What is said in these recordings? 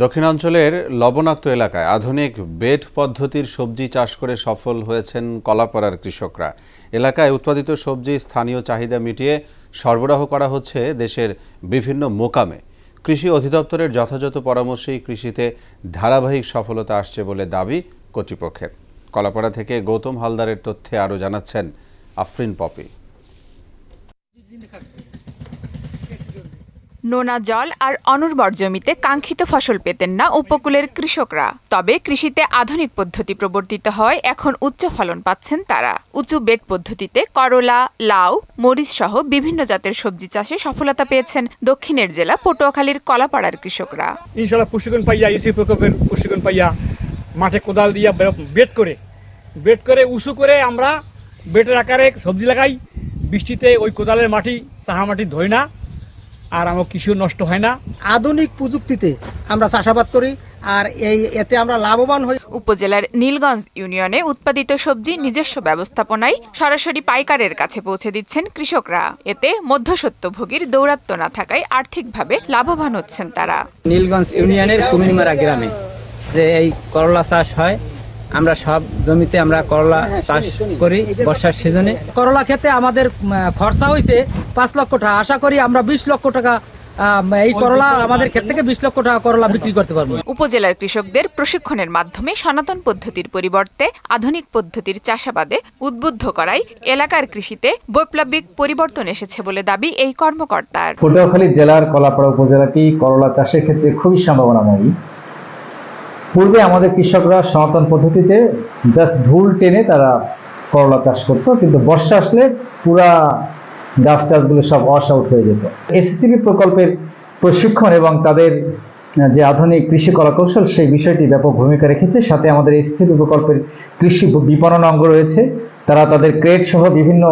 দক্ষিণাঞ্চলের লবণাক্ত এলাকায় আধুনিক বেড পদ্ধতির সবজি চাষ করে সফল হয়েছেন কলাপাড়ার কৃষকরা। এলাকায় উৎপাদিত সবজি স্থানীয় চাহিদা মিটিয়ে সরবরাহ করা হচ্ছে দেশের বিভিন্ন মোকামে। কৃষি অধিদপ্তরের যথাযথ পরামর্শেই কৃষিতে ধারাবাহিক সফলতা আসছে বলে দাবি কর্তৃপক্ষের। কলাপাড়া থেকে গৌতম হালদারের তথ্যে আরও জানাচ্ছেন আফরিন পপি। নোনা জল আর অনুর্বর জমিতে কাঙ্ক্ষিত ফসল পেতেন না উপকূলের কৃষকরা। তবে কৃষিতে আধুনিক পদ্ধতি প্রবর্তিত হয় এখন উচ্চ ফলন পাচ্ছেন তারা। উঁচু বেড পদ্ধতিতে করলা, লাউ, মরিচ সহ বিভিন্ন জাতের সবজি চাষে সফলতা পেয়েছেন দক্ষিণের জেলা পটুয়াখালীর কলাপাড়ার কৃষকরা। ইনশাআল্লাহ প্রশিক্ষণ পাইয়া ইসি প্রকল্পের প্রশিক্ষণ পাইয়া মাঠে কোদাল দিয়া বেড করে উঁচু করে আমরা বেটের আকারে সবজি লাগাই। বৃষ্টিতে ওই কোদালের মাটি সাহা মাটি ধোয় না আর আমার কিছু নষ্ট হয় না। আধুনিক প্রযুক্তিতে আমরা চাষাবাদ করি আর এতে আমরা লাভবান হই। উপজেলার নীলগঞ্জ ইউনিয়নে উৎপাদিত সবজি নিজস্ব ব্যবস্থাপনায় সরাসরি পাইকারের কাছে পৌঁছে দিচ্ছেন কৃষকরা। এতে মধ্যস্বত্বভোগীর দৌরাত্ম্য না থাকায় আর্থিকভাবে লাভবান হচ্ছেন তারা। নীলগঞ্জ ইউনিয়নের কুমিরমারা গ্রামে যে এই করলা চাষ হয়, আমরা সব জমিতে আমরা করলা চাষ করি বর্ষার সিজনে। করলা খেতে আমাদের খরচা হয়েছে 5 লক্ষ টাকা। আশা করি আমরা 20 লক্ষ টাকা এই করলা আমাদের ক্ষেত থেকে 20 লক্ষ টাকা করলা বিক্রি করতে পারবো। উপজেলার কৃষকদের প্রশিক্ষণের মাধ্যমে সনাতন পদ্ধতির পরিবর্তে আধুনিক পদ্ধতির চাষাবাদে উদ্বুদ্ধ করায় এলাকার কৃষিতে বৈপ্লবিক পরিবর্তন এসেছে বলে দাবি এই কর্মকর্তার। পটুয়াখালী জেলার কলাপাড়া উপজেলাটি করলা চাষের ক্ষেত্রে খুবই সম্ভাবনাময়ী। পূর্বে আমাদের কৃষকরা সনাতন পদ্ধতিতে জাস্ট ঝুল টেনে তারা করলা চাষ করতো, কিন্তু বর্ষা আসলে পুরা গাছ টাছগুলো সব ওয়াশ আউট হয়ে যেত। এসএসসিবি প্রকল্পের প্রশিক্ষণ এবং তাদের যে আধুনিক কৃষি কলাকৌশল সেই বিষয়টি ব্যাপক ভূমিকা রেখেছে। সাথে আমাদের এসএসসিবি প্রকল্পের কৃষি বিপণন অঙ্গ রয়েছে, তারা তাদের ক্রেড সহ বিভিন্ন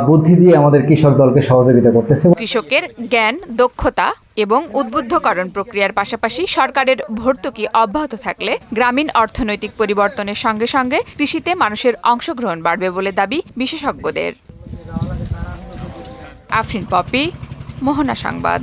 বুদ্ধি দিয়ে আমাদের কৃষক দলকে সহযোগিতা করতেছে। কৃষকের জ্ঞান, দক্ষতা এবং উদ্বুদ্ধকরণ প্রক্রিয়ার পাশাপাশি সরকারের ভর্তুকি অব্যাহত থাকলে গ্রামীণ অর্থনৈতিক পরিবর্তনের সঙ্গে সঙ্গে কৃষিতে মানুষের অংশগ্রহণ বাড়বে বলে দাবি বিশেষজ্ঞদের। আফরিন পপি, মোহনা সংবাদ।